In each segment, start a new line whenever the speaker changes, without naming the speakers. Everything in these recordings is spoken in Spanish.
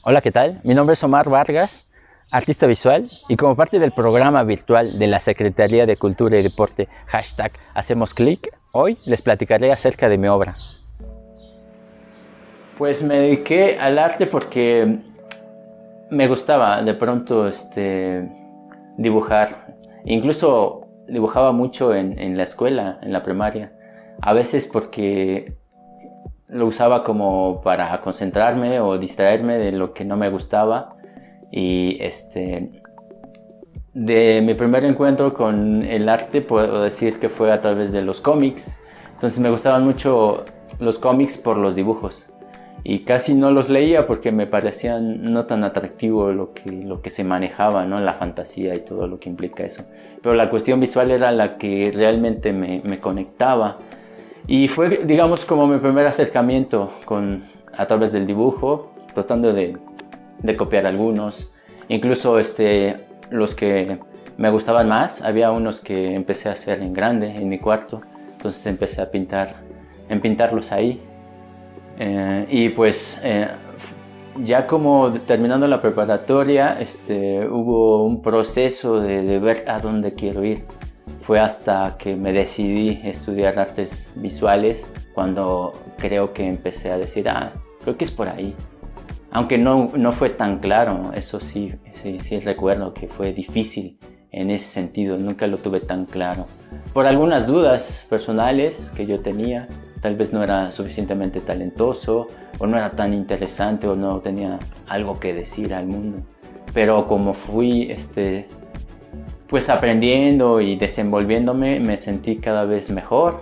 Hola, ¿qué tal? Mi nombre es Omar Vargas, artista visual, y como parte del programa virtual de la Secretaría de Cultura y Deporte, #Hacemos Clic, hoy les platicaré acerca de mi obra. Pues me dediqué al arte porque me gustaba de pronto dibujar. Incluso dibujaba mucho en la escuela, en la primaria. A veces porque lo usaba como para concentrarme o distraerme de lo que no me gustaba. Y de mi primer encuentro con el arte puedo decir que fue a través de los cómics. Entonces me gustaban mucho los cómics por los dibujos. Y casi no los leía porque me parecían no tan atractivo lo que se manejaba, ¿no? La fantasía y todo lo que implica eso. Pero la cuestión visual era la que realmente me conectaba. Y fue, digamos, como mi primer acercamiento a través del dibujo, tratando de copiar algunos. Incluso los que me gustaban más, había unos que empecé a hacer en grande, en mi cuarto. Entonces empecé a pintarlos ahí. Y pues ya como terminando la preparatoria, hubo un proceso de ver a dónde quiero ir. Fue hasta que me decidí estudiar artes visuales cuando creo que empecé a decir, creo que es por ahí. Aunque no fue tan claro, eso sí recuerdo que fue difícil en ese sentido, nunca lo tuve tan claro. Por algunas dudas personales que yo tenía, tal vez no era suficientemente talentoso, o no era tan interesante, o no tenía algo que decir al mundo. Pero como fui pues aprendiendo y desenvolviéndome, me sentí cada vez mejor.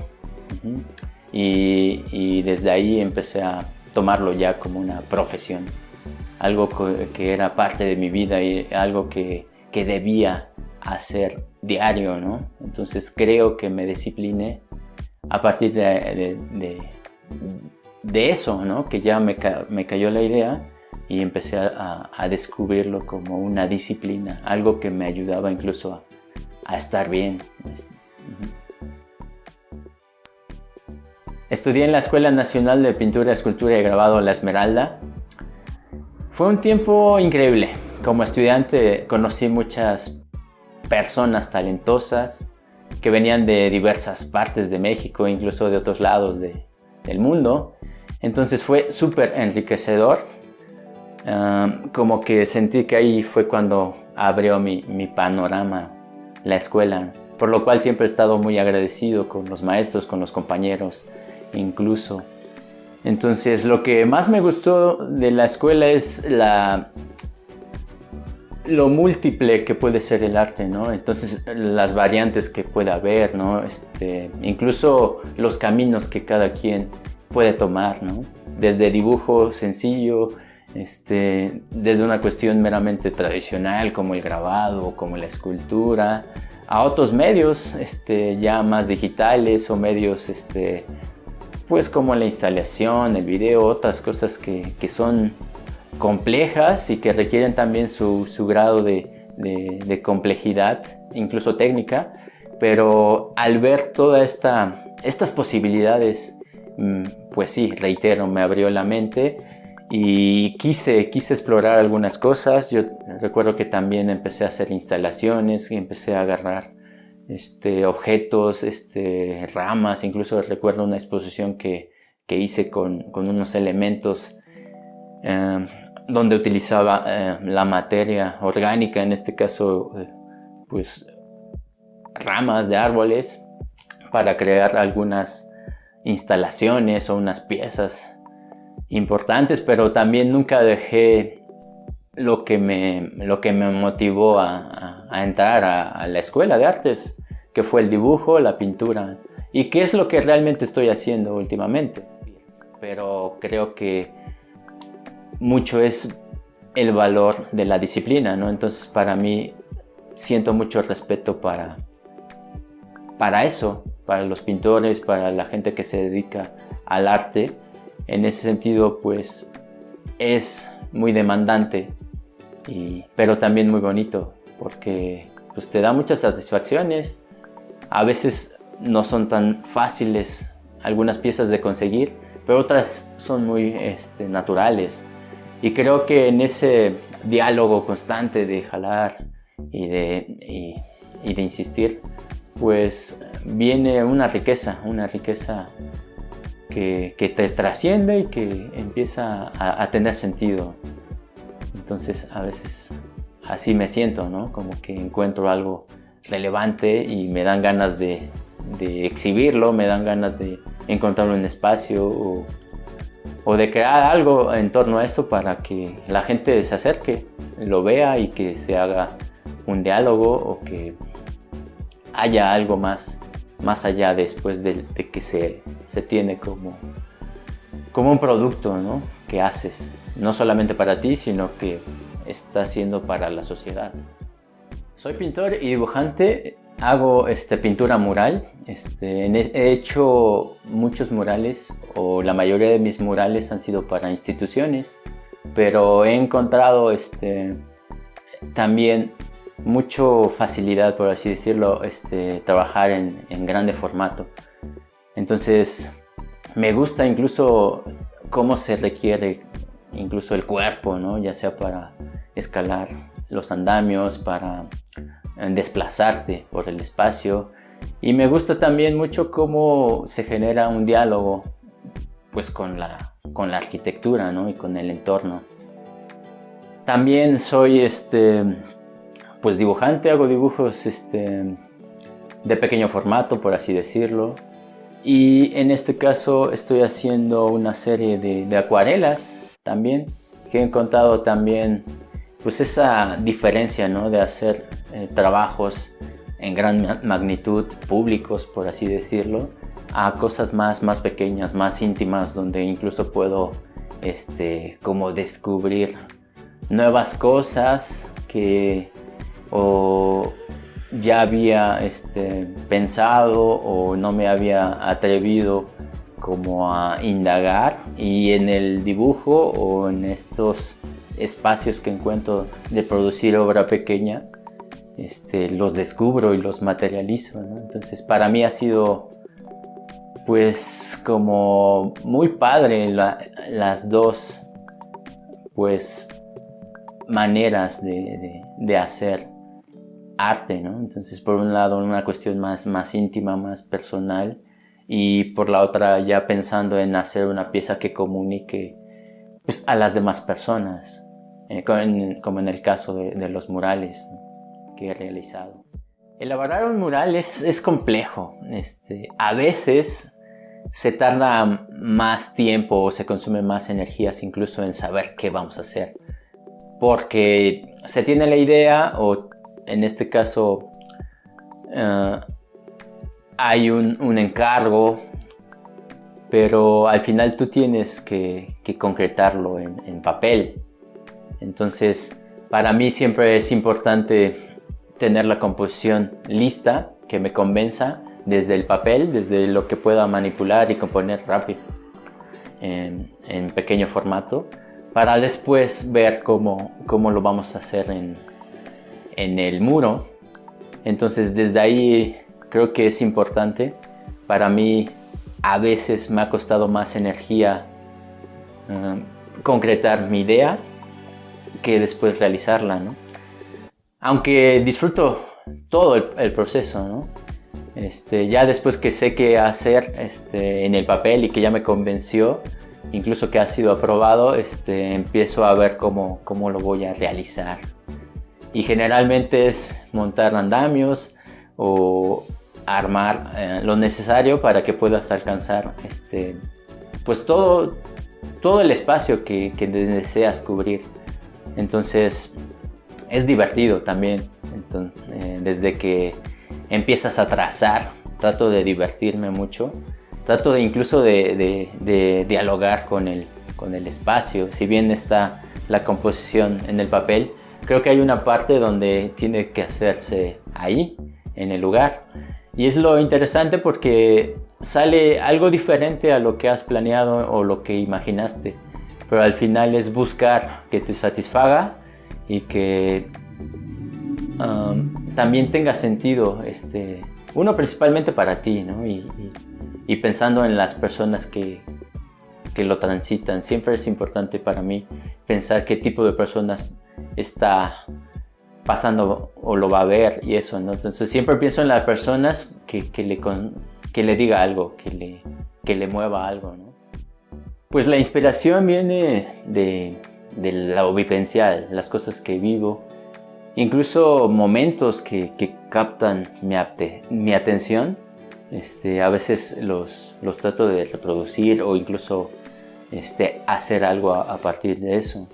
Y desde ahí empecé a tomarlo ya como una profesión, algo que era parte de mi vida y algo que debía hacer diario, ¿no? Entonces creo que me discipliné a partir de eso, ¿no? Que ya me cayó la idea y empecé a descubrirlo como una disciplina, algo que me ayudaba incluso a estar bien. Estudié en la Escuela Nacional de Pintura, Escultura y Grabado La Esmeralda. Fue un tiempo increíble. Como estudiante conocí muchas personas talentosas que venían de diversas partes de México, incluso de otros lados del mundo. Entonces fue súper enriquecedor. Como que sentí que ahí fue cuando abrió mi panorama la escuela, por lo cual siempre he estado muy agradecido con los maestros, con los compañeros incluso. Entonces lo que más me gustó de la escuela es lo múltiple que puede ser el arte, ¿no? Entonces las variantes que puede haber, ¿no? Incluso los caminos que cada quien puede tomar, ¿no? Desde dibujo sencillo, desde una cuestión meramente tradicional como el grabado, como la escultura, a otros medios ya más digitales o medios pues como la instalación, el video, otras cosas que son complejas y que requieren también su grado de complejidad, incluso técnica, pero al ver todas estas posibilidades, pues sí, reitero, me abrió la mente y quise explorar algunas cosas. Yo recuerdo que también empecé a hacer instalaciones y empecé a agarrar objetos, ramas, incluso recuerdo una exposición que hice con unos elementos donde utilizaba la materia orgánica, en este caso pues ramas de árboles, para crear algunas instalaciones o unas piezas importantes, pero también nunca dejé lo que me motivó a entrar a la escuela de artes, que fue el dibujo, la pintura, y que es lo que realmente estoy haciendo últimamente. Pero creo que mucho es el valor de la disciplina, ¿no? Entonces para mí siento mucho respeto para eso, para los pintores, para la gente que se dedica al arte. En ese sentido, pues es muy demandante, pero también muy bonito, porque pues, te da muchas satisfacciones. A veces no son tan fáciles algunas piezas de conseguir, pero otras son muy naturales. Y creo que en ese diálogo constante de jalar y de insistir, pues viene una riqueza que te trasciende y que empieza a tener sentido. Entonces a veces así me siento, ¿no? Como que encuentro algo relevante y me dan ganas de exhibirlo, me dan ganas de encontrar un espacio o de crear algo en torno a esto para que la gente se acerque, lo vea y que se haga un diálogo o que haya algo más allá después de que se tiene como un producto, ¿no? Que haces, no solamente para ti, sino que está haciendo para la sociedad. Soy pintor y dibujante, hago pintura mural. He hecho muchos murales, o la mayoría de mis murales han sido para instituciones, pero he encontrado también mucha facilidad, por así decirlo, trabajar en grande formato. Entonces me gusta incluso cómo se requiere incluso el cuerpo, ¿no? Ya sea para escalar los andamios, para desplazarte por el espacio. Y me gusta también mucho cómo se genera un diálogo pues con la arquitectura, ¿no? Y con el entorno. También soy pues dibujante, hago dibujos de pequeño formato, por así decirlo. Y en este caso estoy haciendo una serie de acuarelas también, que he encontrado también pues esa diferencia, ¿no? De hacer trabajos en gran magnitud, públicos, por así decirlo, a cosas más pequeñas, más íntimas, donde incluso puedo como descubrir nuevas cosas que o ya había pensado o no me había atrevido como a indagar, y en el dibujo o en estos espacios que encuentro de producir obra pequeña, los descubro y los materializo, ¿no? Entonces para mí ha sido pues como muy padre las dos pues maneras de hacer arte, ¿no? Entonces por un lado una cuestión más íntima, más personal, y por la otra ya pensando en hacer una pieza que comunique pues a las demás personas, como en el caso de los murales, ¿no? Que he realizado. Elaborar un mural es complejo. A veces se tarda más tiempo o se consume más energías incluso en saber qué vamos a hacer, porque se tiene la idea, o en este caso hay un encargo, pero al final tú tienes que concretarlo en papel. Entonces para mí siempre es importante tener la composición lista, que me convenza desde el papel, desde lo que pueda manipular y componer rápido en pequeño formato, para después ver cómo lo vamos a hacer en el muro. Entonces desde ahí creo que es importante. Para mí a veces me ha costado más energía concretar mi idea que después realizarla, ¿no? Aunque disfruto todo el proceso, ¿no? Ya después que sé qué hacer en el papel y que ya me convenció, incluso que ha sido aprobado, empiezo a ver cómo lo voy a realizar. Y generalmente es montar andamios o armar lo necesario para que puedas alcanzar pues todo el espacio que deseas cubrir. Entonces es divertido también. Entonces, desde que empiezas a trazar, trato de divertirme mucho. Trato incluso de dialogar con el espacio. Si bien está la composición en el papel, creo que hay una parte donde tiene que hacerse ahí, en el lugar. Y es lo interesante porque sale algo diferente a lo que has planeado o lo que imaginaste. Pero al final es buscar que te satisfaga y que también tenga sentido, uno principalmente para ti, ¿no? Y pensando en las personas que que lo transitan. Siempre es importante para mí pensar qué tipo de personas está pasando o lo va a ver y eso, ¿no? Entonces siempre pienso en las personas que le diga algo, que le mueva algo, ¿no? Pues la inspiración viene de lo vivencial, las cosas que vivo, incluso momentos que captan mi atención. A veces los trato de reproducir o incluso hacer algo a partir de eso.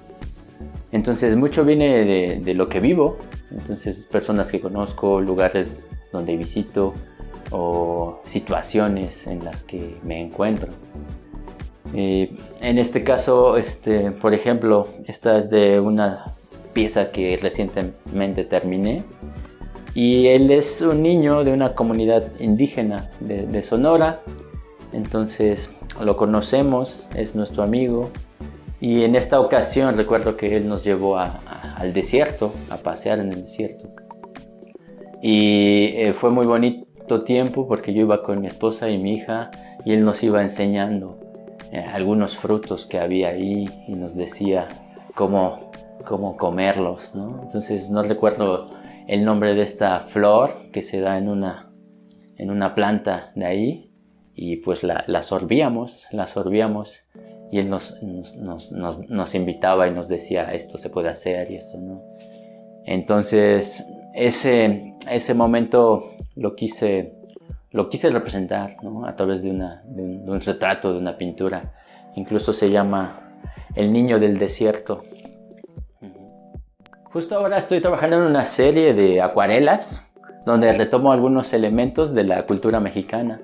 Entonces mucho viene de lo que vivo, entonces personas que conozco, lugares donde visito o situaciones en las que me encuentro. En este caso, por ejemplo, esta es de una pieza que recientemente terminé y él es un niño de una comunidad indígena de Sonora, entonces lo conocemos, es nuestro amigo y en esta ocasión recuerdo que él nos llevó al desierto, a pasear en el desierto y fue muy bonito tiempo porque yo iba con mi esposa y mi hija y él nos iba enseñando algunos frutos que había ahí y nos decía cómo comerlos, ¿no? Entonces no recuerdo el nombre de esta flor que se da en una planta de ahí y pues la sorbíamos y él nos invitaba y nos decía esto se puede hacer y esto no. Entonces ese momento lo quise representar, ¿no? A través de un retrato, de una pintura. Incluso se llama El niño del desierto. Justo ahora estoy trabajando en una serie de acuarelas donde retomo algunos elementos de la cultura mexicana,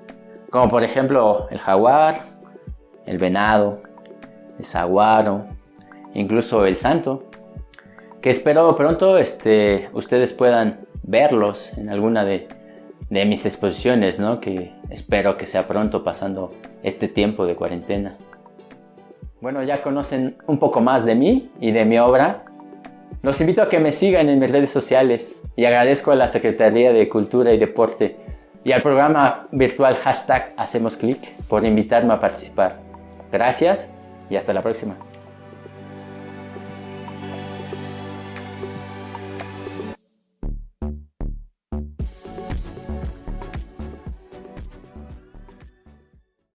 como por ejemplo el jaguar, el venado, el saguaro, incluso el santo, que espero pronto ustedes puedan verlos en alguna de mis exposiciones, ¿no? Que espero que sea pronto pasando este tiempo de cuarentena. Bueno, ya conocen un poco más de mí y de mi obra. Los invito a que me sigan en mis redes sociales y agradezco a la Secretaría de Cultura y Deporte y al programa virtual #HacemosClick por invitarme a participar. Gracias y hasta la próxima.